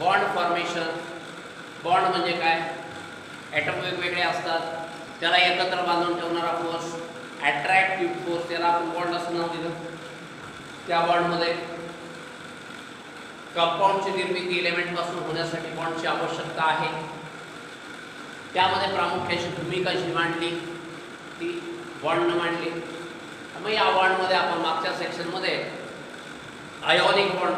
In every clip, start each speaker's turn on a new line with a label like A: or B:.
A: Bond formation. Bond म्हणजे काय? Item वेगवेगळे असतात, त्याला एकत्र बांधून ठेवणारा फोर्स अट्रॅक्टिव्ह फोर्स, त्याला आपण बॉन्ड असं नाव दिलं. त्या बॉन्डमध्ये कंपाऊंडची निर्मिती एलिमेंटपासून होण्यासाठी बॉन्डची आवश्यकता आहे. त्यामध्ये प्रामुख्याची भूमिका जी मांडली ती बॉन्डनं मांडली. मग या बॉन्डमध्ये आपण मागच्या सेक्शनमध्ये आयोनिक बॉन्ड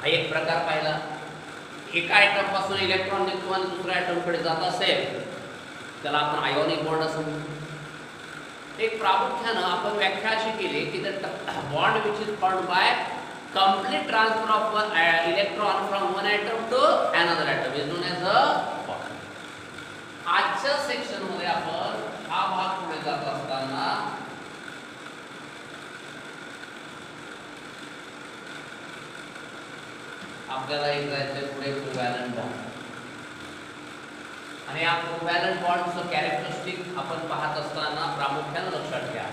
A: हा एक प्रकार पाहिला. एका ॲटमपासून इलेक्ट्रॉन निघतो आणि दुसऱ्या ॲटमकडे जात असेल त्याला आपण आयोनिक बॉन्ड असं म्हणतो. एक प्रामुख्यानं आपण व्याख्या अशी केली की the bond which is formed by complete transfer of one electron from one atom to another atom is known as a bond. आजच्या सेक्शन मध्ये आपण हा भाग पुढे जात असताना आपल्याला एक जायचं पुढे कोव्हॅलंट बॉन्ड. आणि या कोव्हॅलंट बॉन्डचं कॅरेक्टरिस्टिक आपण पाहत असताना प्रामुख्याने लक्षात घ्या.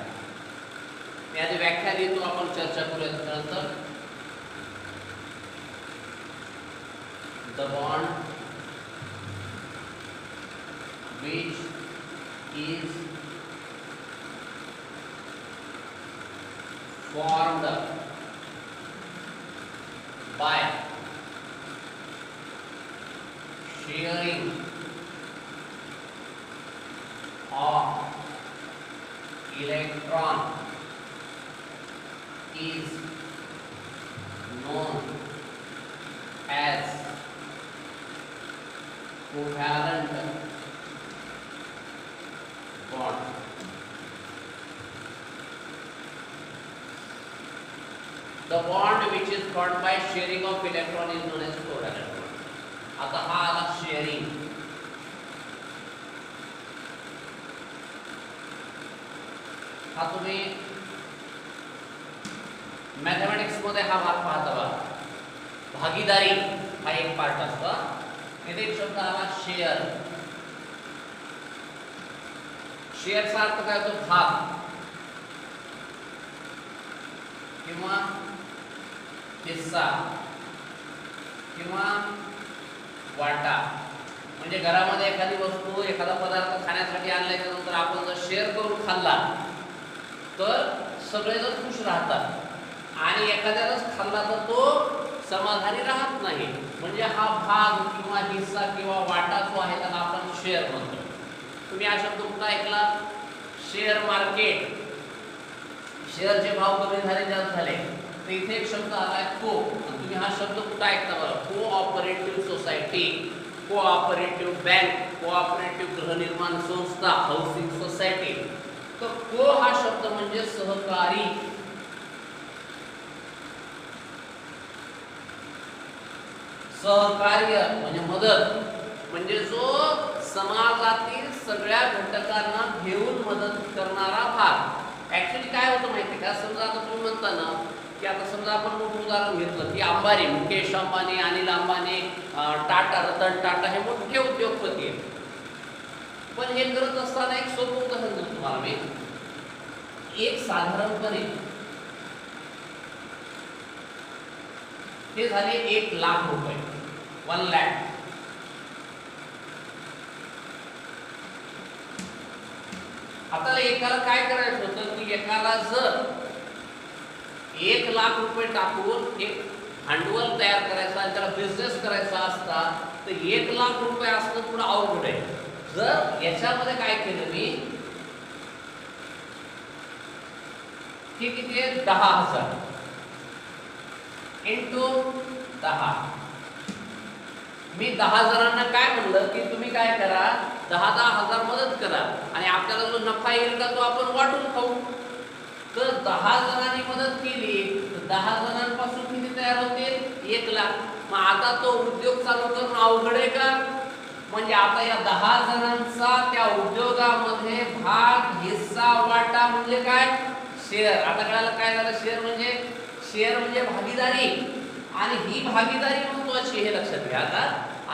A: याची व्याख्या देतो आपण चर्चा करूया त्यानंतर. The bond which is formed by sharing of electron is known as covalent bond. The bond which is formed by sharing of electron is known as covalent bond. आता हा आला शेअरिंग. हा तुम्ही मॅथमॅटिक्स मध्ये हा भाग पाहता बघा. भागीदारी हा एक पार्ट असतो. इथे एक शब्द आला शेअर. शेअरचा अर्थ काय होतो? भाग किंवा हिस्सा किंवा वाटा. म्हणजे घरामध्ये एखादी वस्तू एखादा पदार्थ खाण्यासाठी आणल्यानंतर आपण जर शेअर करून खाल्ला तर सगळेजण खुश राहतात आणि एखाद्यालाच खाल्ला तर तो समाधानी राहत नाही. म्हणजे हा भाग किंवा हिस्सा किंवा वाटा जो आहे त्याला आपण शेअर म्हणतो. तुम्ही हा शब्द कुठं ऐकला? Share market. शेअरचे भाव कमी झाले जास्त झाले तर इथे एक शब्द आलाय को. तुम्ही हा शब्द कुठं ऐकता बघा? Cooperative society, cooperative bank, cooperative गृहनिर्माण संस्था, हाऊसिंग सोसायटी. तर को हा शब्द म्हणजे सहकारी. सहकार्य म्हणजे मदत, म्हणजे जो समाजातील सगळ्या घटकांना घेऊन मदत करणारा भाग. ऍक्च्युली काय होतं माहिती का? समजा आता तुम्ही म्हणता ना की आता समजा आपण मोठं उदाहरण घेतलं की अंबानी, मुकेश अंबानी, अनिल अंबानी, टाटा, रतन टाटा हे मोठे उद्योगपती आहेत. पण हे करत असताना एक सोपं उदाहरण देतो तुम्हाला मी. एक साधारणपणे ते झाले 1 लाख रुपये, 1 लाख. आता एकाला काय करायचं होतं की एकाला जर 1 लाख रुपये टाकून एक भांडवल तयार करायचं आणि त्याला बिझनेस करायचा असता तर 1 लाख रुपये असणं थोडं अवघड आहे. जर याच्यामध्ये काय केलं मी की किती आहे? 10,000 इंटू 10. मी 10 जणांना काय म्हणलं की तुम्ही काय करा, 10,000 हजार मदत करा आणि आपल्याला जो नफा येईल का तो आपण वाटून खाऊ. तर 10 जणांनी मदत केली तर 10 जणांपासून किती तयार होतील? 1 लाख. मग आता तो उद्योग चालू करणं अवघड आहे का? म्हणजे आता या 10 जणांचा त्या उद्योगामध्ये भाग, हिस्सा, वाटा म्हणजे काय? शेअर. आता कळालं काय झालं? शेअर म्हणजे भागीदारी आणि ही भागीदारी महत्वाची हे लक्षात घ्या आता.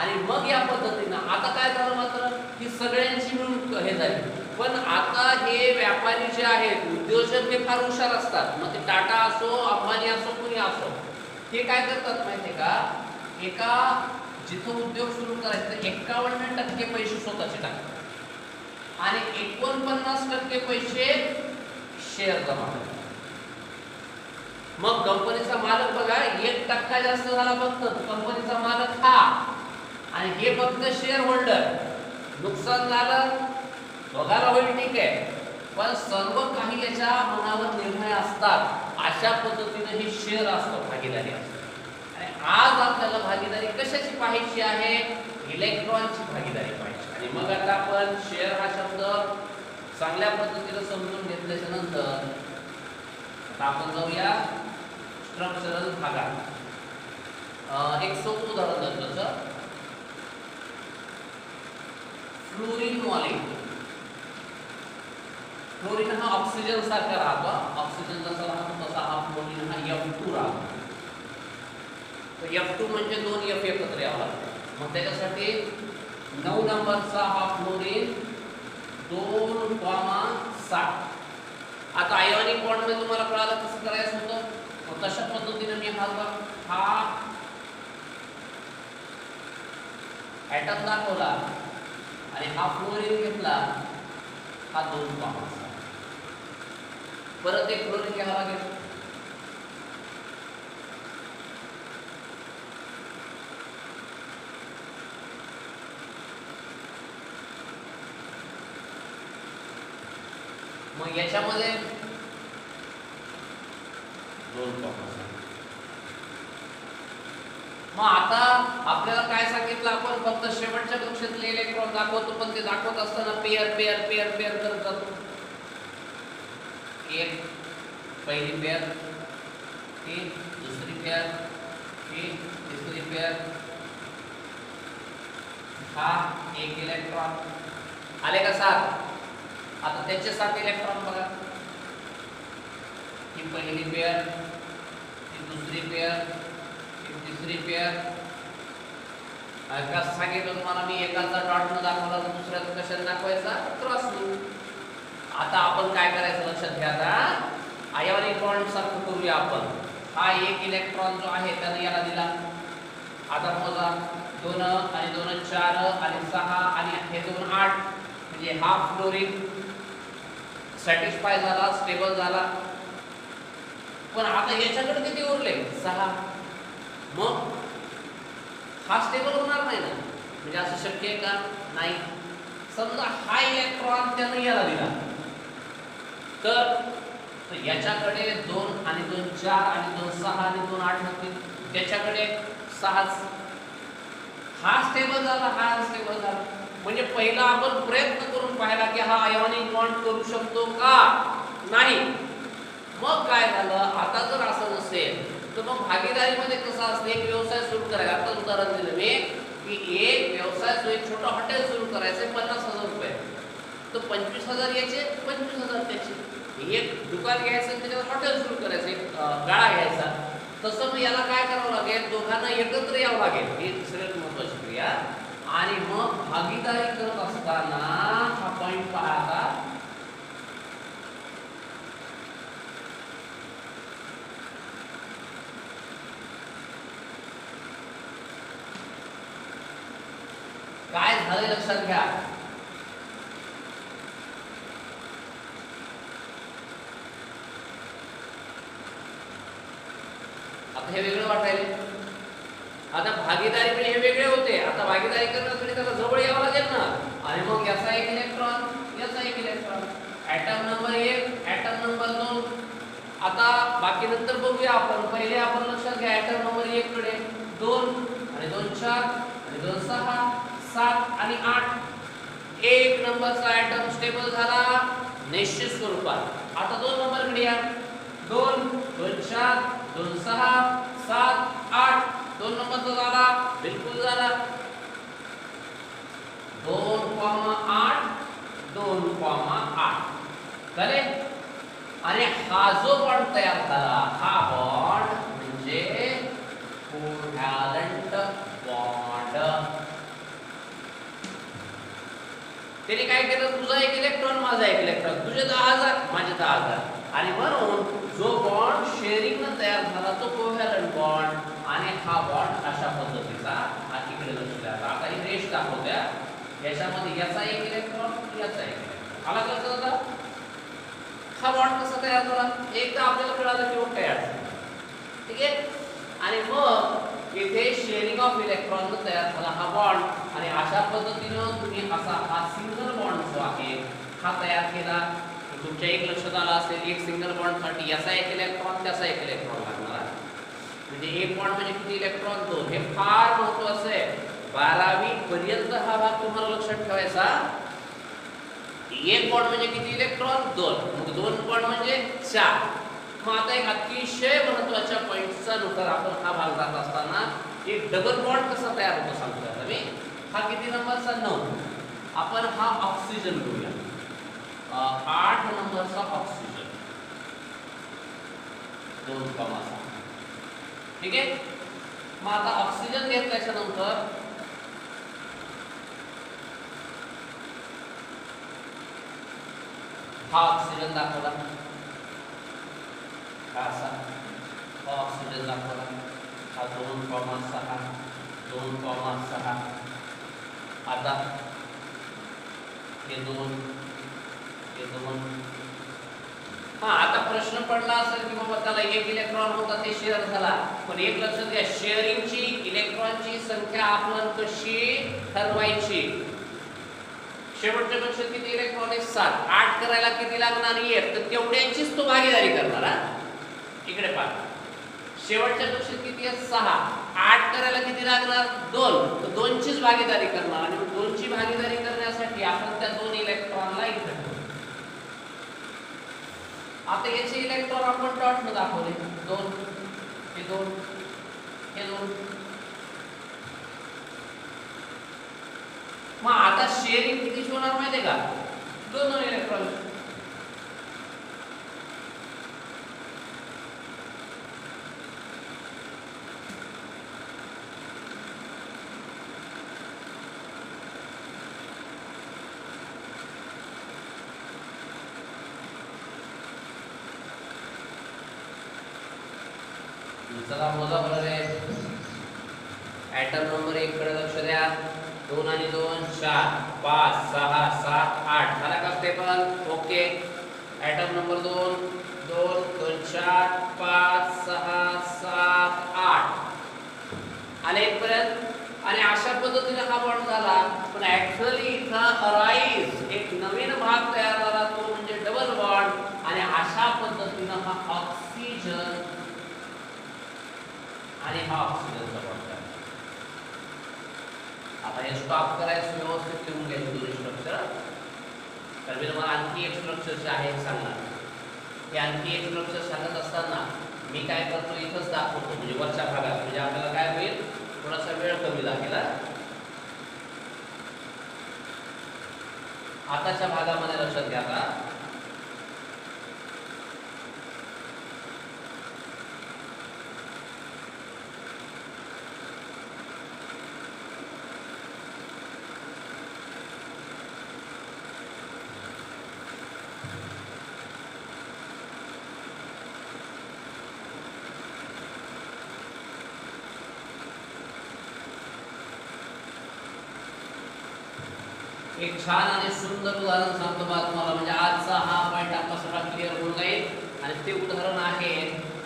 A: आणि मग या पद्धतीनं आता काय झालं मात्र की सगळ्यांची मिळून हे झाली. पण आता हे व्यापारी जे आहेत, उद्योजक हे फार हुशार असतात. मग ते टाटा असो, अंबानी असो, कुणी असो, हे काय करतात माहितीये का? एका जिथं उद्योग सुरू करायचं 51% पैसे स्वतःचे टाकतात आणि 49% पैसे शेअर जमा करतात. मग कंपनीचा मालक बघा 1% जास्त झाला फक्त कंपनीचा मालक हा, आणि हे फक्त शेअर होल्डर. नुकसान झालं बघायला होईल ठीक आहे, पण सर्व काही याच्या मनावर निर्णय असतात. अशा पद्धतीने ही शेअर असतो, भागीदारी असते. आणि आज आपल्याला भागीदारी कशाची पाहायची आहे? इलेक्ट्रॉनची भागीदारी पाहिजे. आणि मग आता आपण शेअर हा शब्द चांगल्या पद्धतीने समजून घेतल्याच्या नंतर आता आपण जाऊया स्ट्रक्चरल भागात. एक सोपं उदाहरण देतो. Fluorine molecule. फ्लोरीन हा ऑक्सिजन सारखा राहतो. ऑक्सिजन जसा राहतो तसा हा फ्लोरीन हा F2 राहतो. तर F2 म्हणजे 2 F एकत्र यावं लागतं. मग त्याच्यासाठी 9 नंबरचा हा फ्लोरीन 2,7. आता आयोनिक बॉन्ड मध्ये तुम्हाला कळालं कसं करायचं होतं. मग तशा पद्धतीने मी हा ॲटम दाखवला आणि हा फ्लोरीन घेतला, हा 2,7. परत एक फ्लोरीन घ्यावा लागेल. मग याच्यामध्ये 2,7. मग आता आपल्याला काय सांगितलं, आपण फक्त शेवटच्या कक्षेतले इलेक्ट्रॉन दाखवतो, पण ते दाखवत असताना पेअर पेअर पेअर पेअर करत जातो. एक पहिली पेअर, ही दुसरी पेअर, ही तिसरी पेअर, हा एक इलेक्ट्रॉन. आले का 7? आता त्याचे 7 इलेक्ट्रॉन बघा. ही पहिली पेअर, ही दुसरी पेअर, ही तिसरी पेअर. कसं सांगितलं तुम्हाला मी, एकाचा डॉट न दाखवला तर दुसऱ्याचा कशाने दाखवायचा? क्रॉसने. आता आपण काय करायचं लक्षात घ्या. आता आयोनिक बॉन्ड सारखं करूया आपण. हा एक इलेक्ट्रॉन जो आहे त्याने याला दिला. आता मोजा 2 आणि 2 4 आणि 6 आणि हे 2 8. म्हणजे हा फ्लोरीन सॅटिस्फाय झाला, स्टेबल झाला. पण आता याच्याकडे किती उरले? 6. मग हा स्टेबल होणार नाही ना, म्हणजे असं शक्य आहे का? नाही. समजा हा इलेक्ट्रॉन त्याने याला दिला, तर याच्याकडे 2 आणि 2 4 आणि 2 6 आणि 2 8 होतील. त्याच्याकडे 6च. हा स्टेबल झाला, हा स्टेबल झाला. म्हणजे पहिला आपण प्रयत्न करून पाहिला की हा आयोनिक बॉन्ड करू शकतो का? नाही. मग काय झालं, आता जर असं नसेल तर मग भागीदारीमध्ये कसं असतं, एक व्यवसाय सुरू करायचा. आता उदाहरण दिलं मी की एक व्यवसाय सुरू, एक छोटा हॉटेल सुरू करायचं 50,000 रुपये. तर 25,000 याचे, 25,000 त्याचे. एक दुकान घ्यायचं, त्याच्यावर हॉटेल सुरू करायचं, एक गाळा घ्यायचा. तसं मग याला काय करावं लागेल, दोघांना एकत्र यावं लागेल. ही सगळ्यात महत्त्वाची क्रिया. आणि मग भागीदारी करत असताना हा पॉइंट पाहता, काय झाले लक्षात घ्या. आता हे वेगळं वाटायले. आता भागीदारी म्हणजे हे वेगळे होते. आता भागीदारी करण्यासाठी त्याला जवळ यावं लागेल ना. आणि मग याचा एक इलेक्ट्रॉन, याचा एक electron. Atom number 1, atom number 2. आता बाकी नंतर बघूया आपण. पहिले आपण लक्षात घ्या ॲटम नंबर 1 कडे 2 आणि 2 4 आणि 2 6 7 आणि 8. 1 नंबरचा ॲटम स्टेबल झाला निश्चित स्वरूपात. आता 2 नंबर कडे या. 2 2 4 2 6 7 8. 2 नंबरचा झाला, बिलकुल झाला. 2,8 2,8 झाले. आणि हा जो बॉन्ड तयार झाला, हा बॉन्ड म्हणजे कोव्हॅलंट बॉन्ड. त्याने काय केलं, तुझा एक इलेक्ट्रॉन, माझा एक इलेक्ट्रॉन, तुझे 10,000 माझे 10,000. आणि म्हणून जो बॉन्ड शेअरिंग तयार झाला तो कोव्हॅलंट बॉन्ड. आणि हा बॉन्ड अशा पद्धतीचा हा इकडे लक्ष द्या. आता ही रेष दाखवत्या, याच्यामध्ये याचा एक इलेक्ट्रॉन, याचा एक इलेक्ट्रॉन. आला का लक्षात? हा बॉन्ड कसा तयार झाला एकदा आपल्याला कळालं की ओके आहे. ठीक आहे. आणि मग इथे शेअरिंग ऑफ इलेक्ट्रॉन तयार झाला हा बॉन्ड, आणि अशा पद्धतीनं तुम्ही असा हा सिंगल बॉन्ड जो आहे हा तयार केला. तुमच्या एक लक्षात आलं असेल, एक सिंगल बॉन्ड साठी याचा एक इलेक्ट्रॉन, त्याचा एक इलेक्ट्रॉन लागणार. म्हणजे एक बॉन्ड म्हणजे किती इलेक्ट्रॉन? 2. हे फार महत्त्वाचं आहे. 12वी पर्यंत हा भाग तुम्हाला लक्षात ठेवायचा. एक बॉन्ड म्हणजे किती इलेक्ट्रॉन? 2. मग 2 बॉन्ड म्हणजे 4. मग आता एक अतिशय महत्त्वाच्या पॉइंटचा नुसार आपण हा भाग जात असताना एक डबल बॉन्ड कसा तयार होतो सांगतो आता मी. हा किती नंबरचा? 9. आपण हा ऑक्सिजन घेऊया. 8 नंबरचा ऑक्सिजन, 2,6. ठीक आहे. मग आता ऑक्सिजन घेतल्याच्या नंतर हा ऑक्सिजन दाखवला, हा असा हा ऑक्सिजन दाखवला, हा 2,6 2,6. आता हे 2 हे 2. हा आता प्रश्न पडला असेल की बाबा त्याला एक इलेक्ट्रॉन होता ते शेअर झाला, पण एक लक्षात घ्या, शेअरिंगची इलेक्ट्रॉनची संख्या आपण कशी ठरवायची? शेवटच्या कक्षेत किती इलेक्ट्रॉन आहे? 7. 8 करायला किती लागणार? 1. तर तेवढ्यांचीच तो भागीदारी करणार. इकडे पहा, शेवटच्या कक्षेत किती आहे? 6. 8 करायला किती लागणार? 2. तर 2 चीच भागीदारी करणार, आणि 2 ची भागीदारी करण्यासाठी आपण त्या 2 इलेक्ट्रॉनला इथे ठेवू. आता याचे इलेक्ट्रॉन आपण डॉट न दाखवले. 2 हे 2 हे 2. मग आता शेअरिंग किती होणार माहिती आहे का? 2 इलेक्ट्रॉन. चला मोजा बरं आहे. ॲटम नंबर 1 कडे लक्ष द्या. 2 आणि 2 4 5 6 7 8. झाला का स्टेपल? ओके. ॲटम नंबर 2 2 2 4 5 6 7 8 आले इथपर्यंत. आणि अशा पद्धतीने हा बॉन्ड झाला. पण ऍक्च्युअली इथं अराईज एक नवीन भाग तयार झाला, तो म्हणजे डबल बॉन्ड. आणि अशा पद्धतीने हा ऑक्सिजन आणि हा ऑक्सिजनचा बॉन्ड आहे. आता हे स्टॉप करायचं, व्यवस्थित लिहून घ्यायचं दोन्ही स्ट्रक्चर. तर मी तुम्हाला आणखी एक स्ट्रक्चर जे आहे सांगणार. हे आणखी एक स्ट्रक्चर सांगत असताना मी काय करतो, इथंच दाखवतो, म्हणजे वरच्या भागात, म्हणजे आपल्याला काय होईल, थोडासा वेळ कमी लागेल. आताच्या भागामध्ये लक्षात घ्या. आता एक छान आणि सुंदर उदाहरण सांगतो बा तुम्हाला. म्हणजे आजचा हा पॉइंट आपला सगळा क्लिअर होऊन जाईल. आणि ते उदाहरण आहे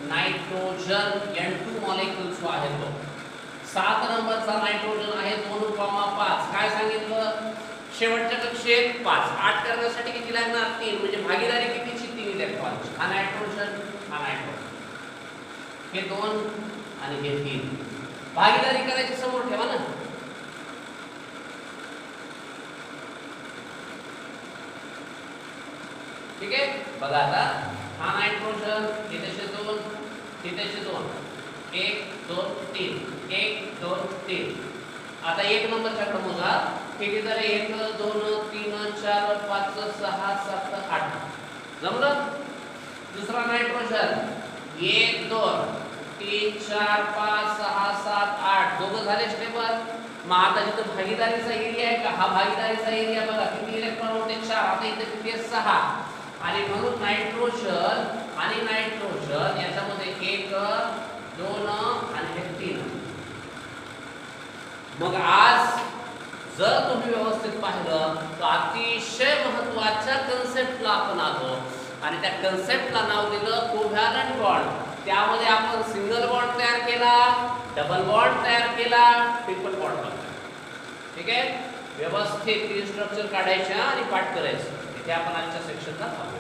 A: नायट्रोजन N2 मॉलिक्यूल जो आहे तो. 7 नंबरचा नायट्रोजन आहे 2,5. काय सांगितलं? शेवटच्या कक्षेत 5. 8 करण्यासाठी किती लागणार? 3. म्हणजे भागीदारी कितीची? 3 इलेक्ट्रॉनची. हा नायट्रोजन, हा नायट्रोजन, हे 2 आणि हे 3. भागीदारी करायची समोर ठेवा ना. ठीक आहे. बघा आता हा नायट्रोजन, इथेचे 2 इथेचे 2 1 2 3 1 2 3. आता 1 नंबरच्याकडे मोजा. किती झाले? 1 2 3 4 5 6 7 8. जमलं? दुसरा नायट्रोजन 1 2 3 4 5 6 7 8. दोघं झाले स्टेबल. मग आता जिथं भागीदारीचा एरिया आहे का, हा भागीदारीचा एरिया बघा किती इलेक्ट्रॉन होते? 4. आता इथे किती आहे? 6. आणि म्हणून नायट्रोजन आणि नायट्रोजन याच्यामध्ये 1 2 आणि हे 3. मग आज जर तुम्ही व्यवस्थित पाहिलं तर अतिशय महत्त्वाच्या कन्सेप्टला आपण आलो आणि त्या कन्सेप्टला नाव दिलं कोव्हॅलंट बॉन्ड. त्यामध्ये आपण सिंगल बॉन्ड तयार केला, डबल बॉन्ड तयार केला, ट्रिपल बॉन्ड तयार केला. ठीक आहे, व्यवस्थित स्ट्रक्चर काढायचं आणि पाठ करायचं. इथे आपण आजच्या सेक्शनला थांबू.